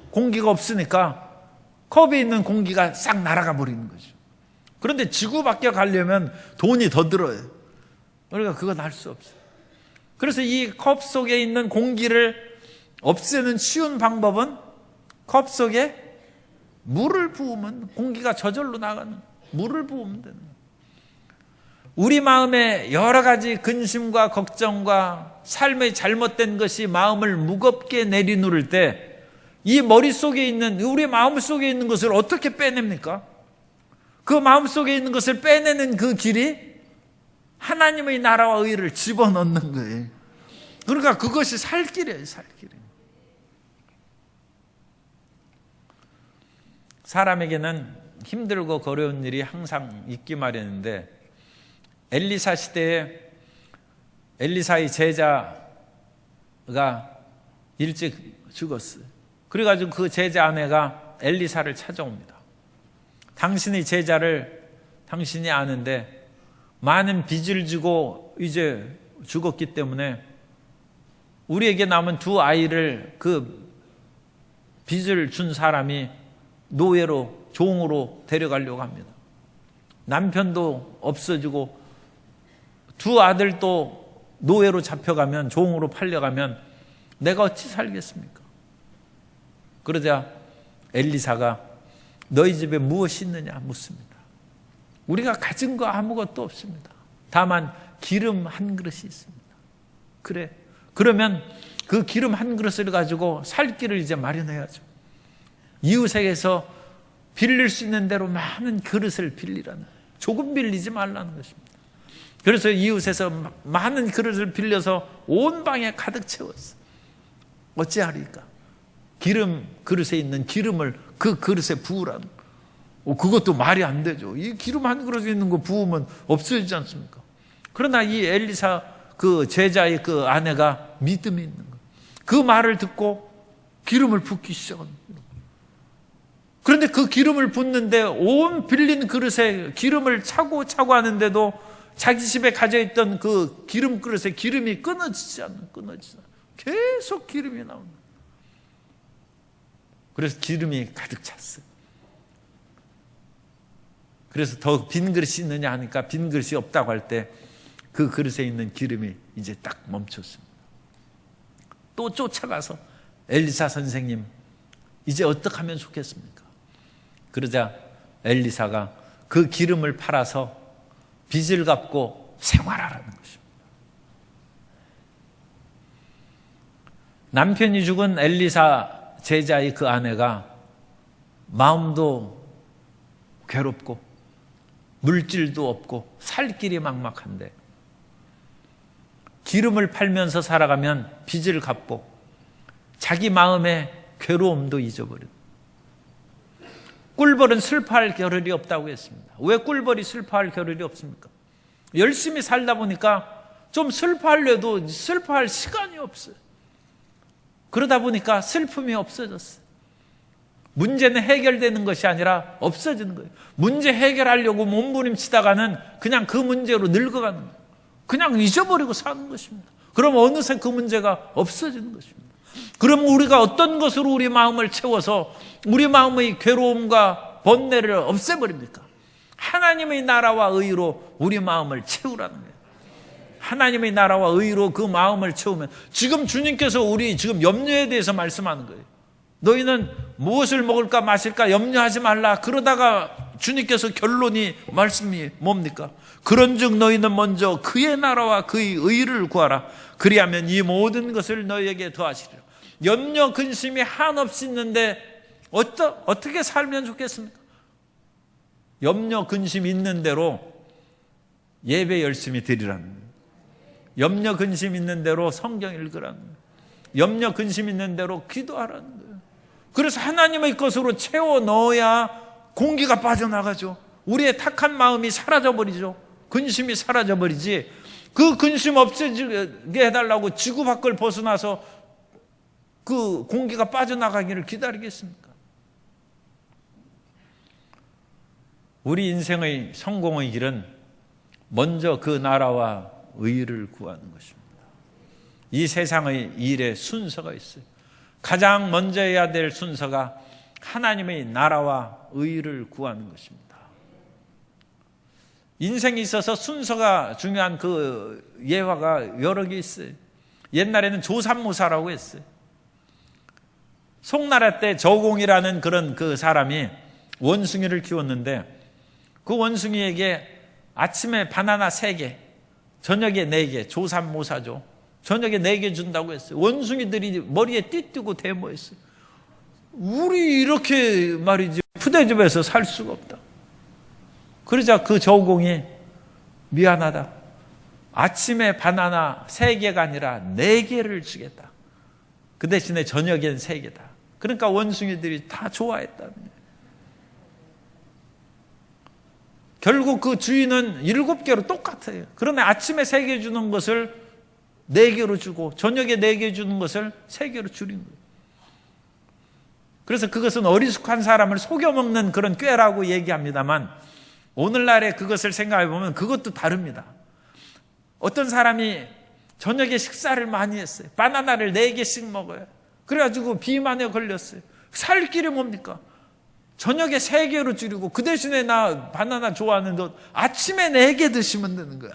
공기가 없으니까 컵에 있는 공기가 싹 날아가 버리는 거죠. 그런데 지구 밖에 가려면 돈이 더 들어요. 그러니까 그건 할 수 없어요. 그래서 이 컵 속에 있는 공기를 없애는 쉬운 방법은 컵 속에 물을 부으면 공기가 저절로 나가는, 물을 부으면 되는 거예요. 우리 마음에 여러 가지 근심과 걱정과 삶의 잘못된 것이 마음을 무겁게 내리누를 때 이 머릿속에 있는, 우리 마음속에 있는 것을 어떻게 빼냅니까? 그 마음속에 있는 것을 빼내는 그 길이 하나님의 나라와 의를 집어넣는 거예요. 그러니까 그것이 살 길이에요, 살 길. 사람에게는 힘들고 어려운 일이 항상 있기 마련인데 엘리사 시대에 엘리사의 제자가 일찍 죽었어요. 그래가지고 그 제자 아내가 엘리사를 찾아옵니다. 당신의 제자를 당신이 아는데 많은 빚을 지고 이제 죽었기 때문에 우리에게 남은 두 아이를 그 빚을 준 사람이 노예로, 종으로 데려가려고 합니다. 남편도 없어지고 두 아들도 노예로 잡혀가면, 종으로 팔려가면 내가 어찌 살겠습니까? 그러자 엘리사가 너희 집에 무엇이 있느냐 묻습니다. 우리가 가진 거 아무것도 없습니다. 다만 기름 한 그릇이 있습니다. 그래, 그러면 그 기름 한 그릇을 가지고 살 길을 이제 마련해야죠. 이웃에게서 빌릴 수 있는 대로 많은 그릇을 빌리라는, 조금 빌리지 말라는 것입니다. 그래서 이웃에서 많은 그릇을 빌려서 온 방에 가득 채웠어요. 어찌하리까? 기름 그릇에 있는 기름을 그 그릇에 부으라는, 그것도 말이 안 되죠. 이 기름 한 그릇에 있는 거 부으면 없어지지 않습니까? 그러나 이 엘리사 그 제자의 그 아내가 믿음이 있는 거예요. 그 말을 듣고 기름을 붓기 시작합니다. 그런데 그 기름을 붓는데 온 빌린 그릇에 기름을 차고 하는데도 자기 집에 가져있던 그 기름 그릇에 기름이 끊어지지 않아. 계속 기름이 나온다. 그래서 기름이 가득 찼어요. 그래서 더 빈 그릇이 있느냐 하니까 빈 그릇이 없다고 할 때 그 그릇에 있는 기름이 이제 딱 멈췄습니다. 또 쫓아가서 엘리사 선생님, 이제 어떻게 하면 좋겠습니까? 그러자 엘리사가 그 기름을 팔아서 빚을 갚고 생활하라는 것입니다. 남편이 죽은 엘리사 제자의 그 아내가 마음도 괴롭고 물질도 없고 살 길이 막막한데 기름을 팔면서 살아가면 빚을 갚고 자기 마음의 괴로움도 잊어버린다. 꿀벌은 슬퍼할 겨를이 없다고 했습니다. 왜 꿀벌이 슬퍼할 겨를이 없습니까? 열심히 살다 보니까 좀 슬퍼하려도 슬퍼할 시간이 없어요. 그러다 보니까 슬픔이 없어졌어요. 문제는 해결되는 것이 아니라 없어지는 거예요. 문제 해결하려고 몸부림치다가는 그냥 그 문제로 늙어가는 거예요. 그냥 잊어버리고 사는 것입니다. 그럼 어느새 그 문제가 없어지는 것입니다. 그럼 우리가 어떤 것으로 우리 마음을 채워서 우리 마음의 괴로움과 번뇌를 없애버립니까? 하나님의 나라와 의로 우리 마음을 채우라는 거예요. 하나님의 나라와 의로 그 마음을 채우면, 지금 주님께서 우리 지금 염려에 대해서 말씀하는 거예요. 너희는 무엇을 먹을까 마실까 염려하지 말라. 그러다가 주님께서 결론이 말씀이 뭡니까? 그런즉 너희는 먼저 그의 나라와 그의 의를 구하라. 그리하면 이 모든 것을 너희에게 더하시리라. 염려 근심이 한없이 있는데 어떻게 살면 좋겠습니까? 염려 근심 있는 대로 예배 열심히 드리라는 거예요. 염려 근심 있는 대로 성경 읽으라는 거예요. 염려 근심 있는 대로 기도하라는 거예요. 그래서 하나님의 것으로 채워 넣어야 공기가 빠져나가죠. 우리의 탁한 마음이 사라져버리죠. 근심이 사라져버리지. 그 근심 없어지게 해달라고 지구 밖을 벗어나서 그 공기가 빠져나가기를 기다리겠습니까? 우리 인생의 성공의 길은 먼저 그 나라와 의를 구하는 것입니다. 이 세상의 일에 순서가 있어요. 가장 먼저 해야 될 순서가 하나님의 나라와 의를 구하는 것입니다. 인생에 있어서 순서가 중요한 그 예화가 여러 개 있어요. 옛날에는 조삼모사라고 했어요. 송나라 때 저공이라는 그런 그 사람이 원숭이를 키웠는데 그 원숭이에게 아침에 바나나 3개, 저녁에 4개, 조삼모사죠. 저녁에 4개 준다고 했어요. 원숭이들이 머리에 띠뜨고 대모했어요. 우리 이렇게 말이지 푸대접해서 살 수가 없다. 그러자 그 저공이 미안하다. 아침에 바나나 3개가 아니라 4개를 주겠다. 그 대신에 저녁엔 3개다. 그러니까 원숭이들이 다 좋아했다는 거예요. 결국 그 주인은 7개로 똑같아요. 그러면 아침에 3개 주는 것을 4개로 주고 저녁에 4개 주는 것을 3개로 줄인 거예요. 그래서 그것은 어리숙한 사람을 속여먹는 그런 꾀라고 얘기합니다만 오늘날에 그것을 생각해 보면 그것도 다릅니다. 어떤 사람이 저녁에 식사를 많이 했어요. 바나나를 4개씩 먹어요. 그래가지고 비만에 걸렸어요. 살 길이 뭡니까? 저녁에 3개로 줄이고 그 대신에 나 바나나 좋아하는데 아침에 4개 드시면 되는 거예요.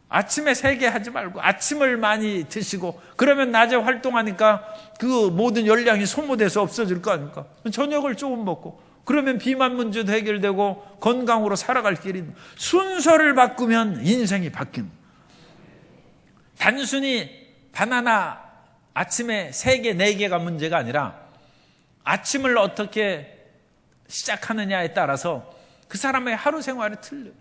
아침에 3개 하지 말고 아침을 많이 드시고 그러면 낮에 활동하니까 그 모든 열량이 소모돼서 없어질 거 아닙니까? 저녁을 조금 먹고 그러면 비만 문제도 해결되고 건강으로 살아갈 길이 있는 순서를 바꾸면 인생이 바뀌는 거예요. 단순히 바나나 아침에 3개, 4개가 문제가 아니라 아침을 어떻게 시작하느냐에 따라서 그 사람의 하루 생활이 틀려요.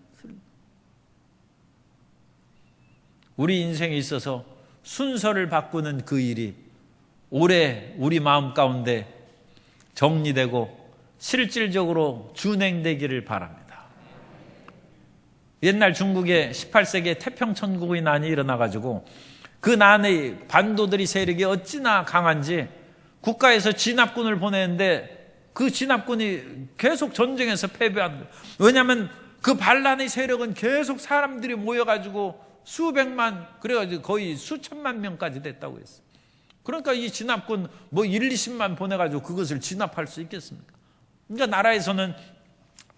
우리 인생에 있어서 순서를 바꾸는 그 일이 올해 우리 마음 가운데 정리되고 실질적으로 준행되기를 바랍니다. 옛날 중국에 18세기에 태평천국의 난이 일어나가지고 그 난의 반도들이 세력이 어찌나 강한지 국가에서 진압군을 보내는데 그 진압군이 계속 전쟁에서 패배하는 거예요. 왜냐하면 그 반란의 세력은 계속 사람들이 모여가지고 수백만, 그래가지고 거의 수천만 명까지 됐다고 했어요. 그러니까 이 진압군 뭐 1, 20만 보내가지고 그것을 진압할 수 있겠습니까? 그러니까 나라에서는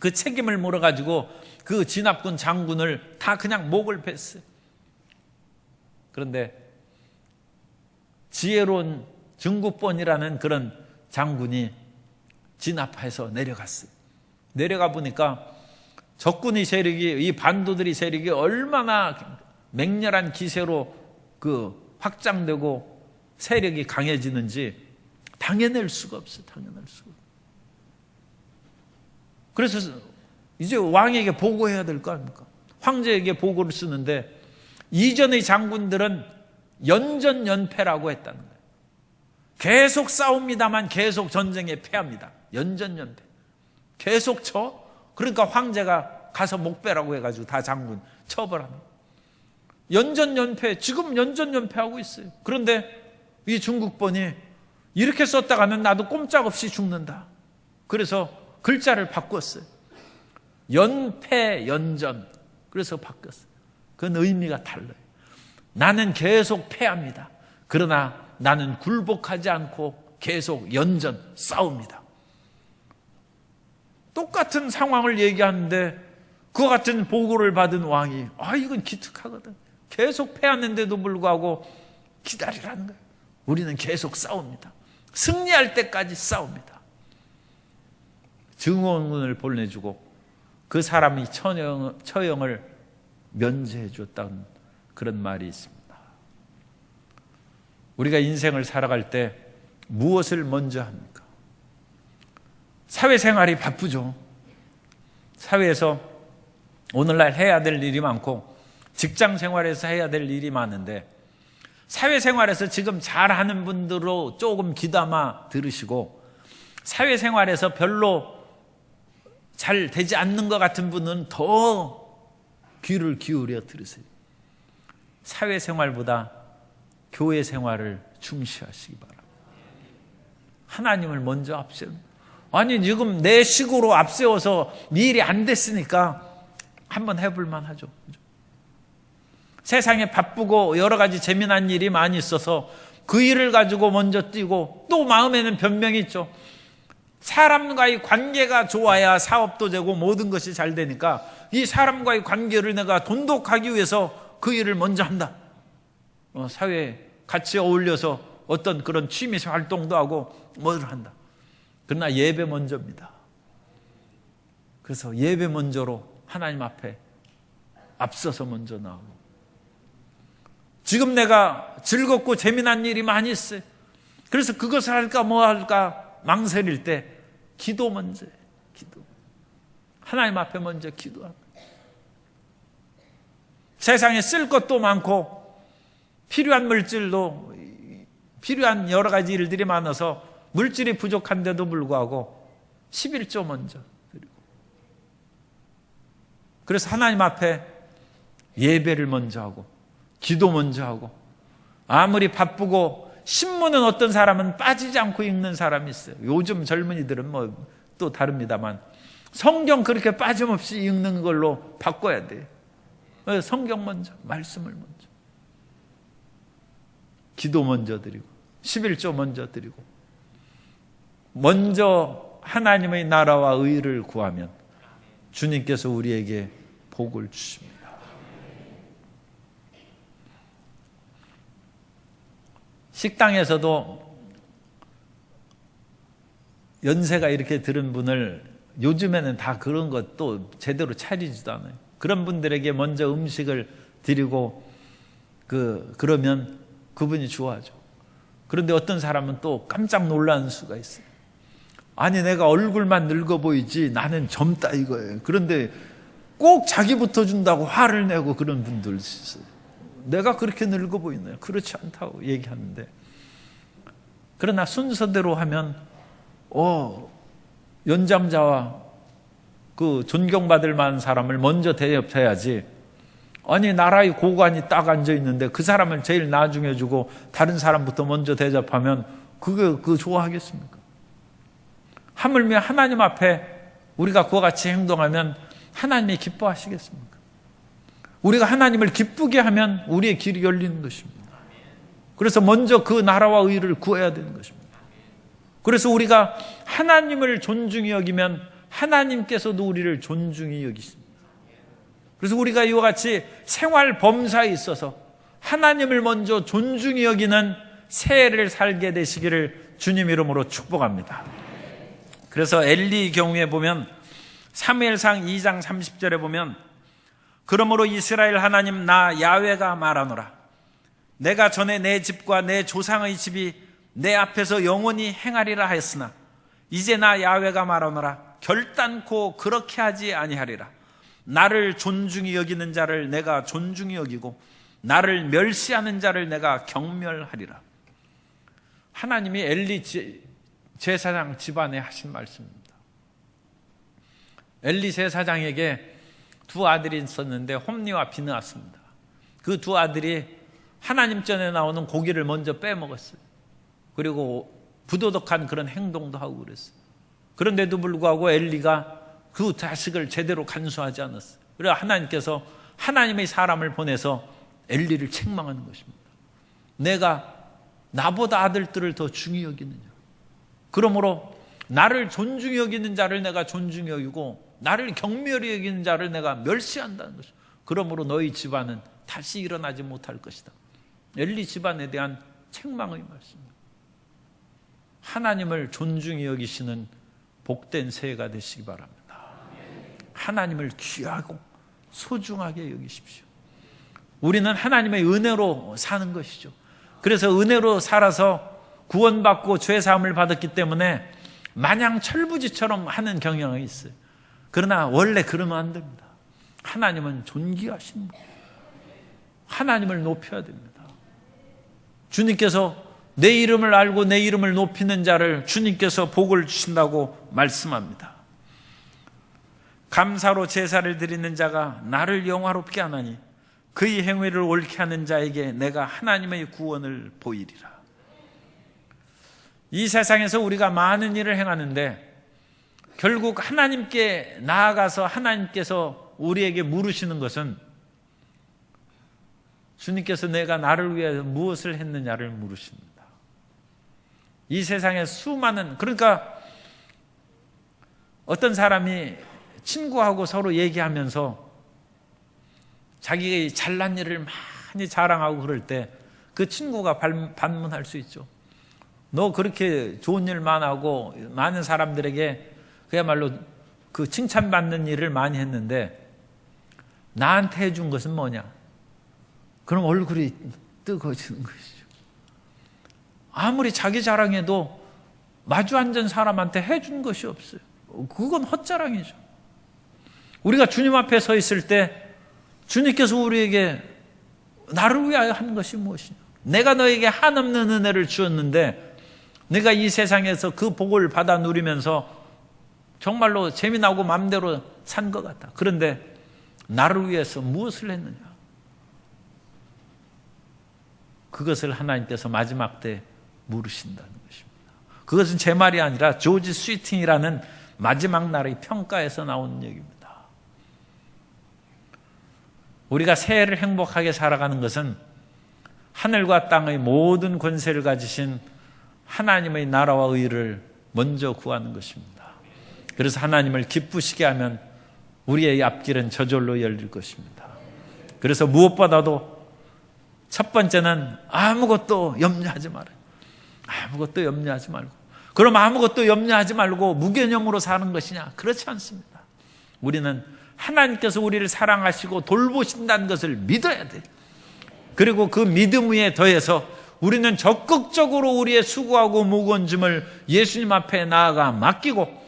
그 책임을 물어가지고 그 진압군 장군을 다 그냥 목을 뱄어요. 그런데 지혜로운 증국본이라는 그런 장군이 진압해서 내려갔어요. 내려가 보니까 적군의 세력이, 이 반도들의 세력이 얼마나 맹렬한 기세로 그 확장되고 세력이 강해지는지 당해낼 수가 없어요. 당해낼 수가. 그래서 이제 왕에게 보고해야 될 거 아닙니까? 황제에게 보고를 쓰는데 이전의 장군들은 연전연패라고 했다는 거예요. 계속 싸웁니다만 계속 전쟁에 패합니다. 연전연패. 계속 쳐. 그러니까 황제가 가서 목배라고 해가지고 다 장군 처벌합니다. 연전연패, 지금 연전연패하고 있어요. 그런데 이 중국본이 이렇게 썼다가는 나도 꼼짝없이 죽는다. 그래서 글자를 바꿨어요. 연패연전. 그래서 바뀌었어요. 그건 의미가 달라요. 나는 계속 패합니다. 그러나 나는 굴복하지 않고 계속 연전, 싸웁니다. 똑같은 상황을 얘기하는데 그와 같은 보고를 받은 왕이 이건 기특하거든. 계속 패하는데도 불구하고 기다리라는 거예요. 우리는 계속 싸웁니다. 승리할 때까지 싸웁니다. 증언을 보내주고 그 사람이 처형을 면제해 줬다는 그런 말이 있습니다. 우리가 인생을 살아갈 때 무엇을 먼저 합니까? 사회생활이 바쁘죠. 사회에서 오늘날 해야 될 일이 많고 직장생활에서 해야 될 일이 많은데 사회생활에서 지금 잘하는 분들로 조금 귀담아 들으시고 사회생활에서 별로 잘 되지 않는 것 같은 분은 더 귀를 기울여 들으세요. 사회생활보다 교회생활을 중시하시기 바랍니다. 하나님을 먼저 앞세우는. 아니 지금 내 식으로 앞세워서 일이 안 됐으니까 한번 해볼 만하죠. 세상에 바쁘고 여러 가지 재미난 일이 많이 있어서 그 일을 가지고 먼저 뛰고 또 마음에는 변명이 있죠. 사람과의 관계가 좋아야 사업도 되고 모든 것이 잘 되니까 이 사람과의 관계를 내가 돈독하기 위해서 그 일을 먼저 한다. 사회에 같이 어울려서 어떤 그런 취미 활동도 하고 뭐를 한다. 그러나 예배 먼저입니다. 그래서 예배 먼저로 하나님 앞에 앞서서 먼저 나오고 지금 내가 즐겁고 재미난 일이 많이 있어요. 그래서 그것을 할까 뭐 할까 망설일 때 기도 먼저 해요. 기도. 하나님 앞에 먼저 기도합니다. 세상에 쓸 것도 많고 필요한 물질도 필요한 여러 가지 일들이 많아서 물질이 부족한데도 불구하고 11조 먼저 드리고 그래서 하나님 앞에 예배를 먼저 하고 기도 먼저 하고 아무리 바쁘고 신문은 어떤 사람은 빠지지 않고 읽는 사람이 있어요. 요즘 젊은이들은 뭐 또 다릅니다만 성경 그렇게 빠짐없이 읽는 걸로 바꿔야 돼요. 성경 먼저, 말씀을 먼저, 기도 먼저 드리고 11조 먼저 드리고 먼저 하나님의 나라와 의를 구하면 주님께서 우리에게 복을 주십니다. 식당에서도 연세가 이렇게 들은 분을 요즘에는 다 그런 것도 제대로 차리지도 않아요. 그런 분들에게 먼저 음식을 드리고 그러면 그분이 좋아하죠. 그런데 어떤 사람은 또 깜짝 놀라는 수가 있어요. 아니 내가 얼굴만 늙어 보이지 나는 젊다 이거예요. 그런데 꼭 자기부터 준다고 화를 내고 그런 분들 있어요. 내가 그렇게 늙어 보이나요? 그렇지 않다고 얘기하는데 그러나 순서대로 하면 연장자와 그 존경받을 만한 사람을 먼저 대접해야지. 아니 나라의 고관이 딱 앉아 있는데 그 사람을 제일 나중에 주고 다른 사람부터 먼저 대접하면 그거 좋아하겠습니까? 하물며 하나님 앞에 우리가 그와 같이 행동하면 하나님이 기뻐하시겠습니까? 우리가 하나님을 기쁘게 하면 우리의 길이 열리는 것입니다. 그래서 먼저 그 나라와 의를 구해야 되는 것입니다. 그래서 우리가 하나님을 존중히 여기면 하나님께서도 우리를 존중히 여기십니다. 그래서 우리가 이와 같이 생활 범사에 있어서 하나님을 먼저 존중히 여기는 새해를 살게 되시기를 주님 이름으로 축복합니다. 그래서 엘리 경우에 보면 사무엘상 2장 30절에 보면 그러므로 이스라엘 하나님 나 야훼가 말하노라. 내가 전에 내 집과 내 조상의 집이 내 앞에서 영원히 행하리라 하였으나 이제 나 야훼가 말하노라. 결단코 그렇게 하지 아니하리라. 나를 존중히 여기는 자를 내가 존중히 여기고 나를 멸시하는 자를 내가 경멸하리라. 하나님이 엘리 제사장 집안에 하신 말씀입니다. 엘리 제사장에게 두 아들이 있었는데 홈리와 비느하스입니다. 그 두 아들이 하나님 전에 나오는 고기를 먼저 빼먹었어요. 그리고 부도덕한 그런 행동도 하고 그랬어요. 그런데도 불구하고 엘리가 그 자식을 제대로 간수하지 않았어요. 그래서 하나님께서 하나님의 사람을 보내서 엘리를 책망하는 것입니다. 내가 나보다 아들들을 더 중히 여기느냐. 그러므로 나를 존중히 여기는 자를 내가 존중히 여기고 나를 경멸히 여기는 자를 내가 멸시한다는 것이다. 그러므로 너희 집안은 다시 일어나지 못할 것이다. 엘리 집안에 대한 책망의 말씀입니다. 하나님을 존중히 여기시는 복된 새해가 되시기 바랍니다. 하나님을 귀하고 소중하게 여기십시오. 우리는 하나님의 은혜로 사는 것이죠. 그래서 은혜로 살아서 구원받고 죄사함을 받았기 때문에 마냥 철부지처럼 하는 경향이 있어요. 그러나 원래 그러면 안 됩니다. 하나님은 존귀하신 분. 하나님을 높여야 됩니다. 주님께서 내 이름을 알고 내 이름을 높이는 자를 주님께서 복을 주신다고 말씀합니다. 감사로 제사를 드리는 자가 나를 영화롭게 하나니 그의 행위를 옳게 하는 자에게 내가 하나님의 구원을 보이리라. 이 세상에서 우리가 많은 일을 행하는데 결국 하나님께 나아가서 하나님께서 우리에게 물으시는 것은 주님께서 내가 나를 위해 무엇을 했느냐를 물으십니다. 이 세상에 수많은, 그러니까 어떤 사람이 친구하고 서로 얘기하면서 자기의 잘난 일을 많이 자랑하고 그럴 때 그 친구가 반문할 수 있죠. 너 그렇게 좋은 일만 하고 많은 사람들에게 그야말로 그 칭찬받는 일을 많이 했는데 나한테 해준 것은 뭐냐? 그럼 얼굴이 뜨거워지는 것이죠. 아무리 자기 자랑해도 마주 앉은 사람한테 해준 것이 없어요. 그건 헛자랑이죠. 우리가 주님 앞에 서 있을 때 주님께서 우리에게 나를 위하여 한 것이 무엇이냐? 내가 너에게 한없는 은혜를 주었는데 내가 이 세상에서 그 복을 받아 누리면서 정말로 재미나고 마음대로 산 것 같다. 그런데 나를 위해서 무엇을 했느냐? 그것을 하나님께서 마지막 때 물으신다는 것입니다. 그것은 제 말이 아니라 조지 스위팅이라는 마지막 날의 평가에서 나오는 얘기입니다. 우리가 새해를 행복하게 살아가는 것은 하늘과 땅의 모든 권세를 가지신 하나님의 나라와 의를 먼저 구하는 것입니다. 그래서 하나님을 기쁘시게 하면 우리의 앞길은 저절로 열릴 것입니다. 그래서 무엇보다도 첫 번째는 아무것도 염려하지 말아요. 아무것도 염려하지 말고. 그럼 아무것도 염려하지 말고 무개념으로 사는 것이냐? 그렇지 않습니다. 우리는 하나님께서 우리를 사랑하시고 돌보신다는 것을 믿어야 돼요. 그리고 그 믿음 위에 더해서 우리는 적극적으로 우리의 수고하고 무거운 짐을 예수님 앞에 나아가 맡기고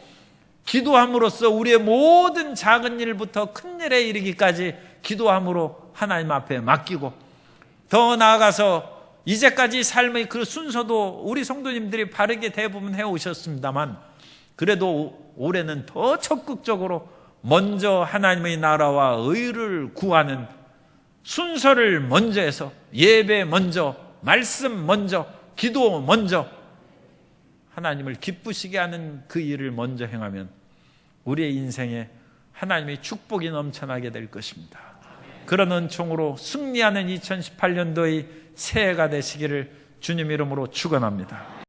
기도함으로써 우리의 모든 작은 일부터 큰 일에 이르기까지 기도함으로 하나님 앞에 맡기고 더 나아가서 이제까지 삶의 그 순서도 우리 성도님들이 바르게 대부분 해오셨습니다만 그래도 올해는 더 적극적으로 먼저 하나님의 나라와 의를 구하는 순서를 먼저 해서 예배 먼저, 말씀 먼저, 기도 먼저 하나님을 기쁘시게 하는 그 일을 먼저 행하면 우리의 인생에 하나님의 축복이 넘쳐나게 될 것입니다. 그런 은총으로 승리하는 2018년도의 새해가 되시기를 주님 이름으로 축원합니다.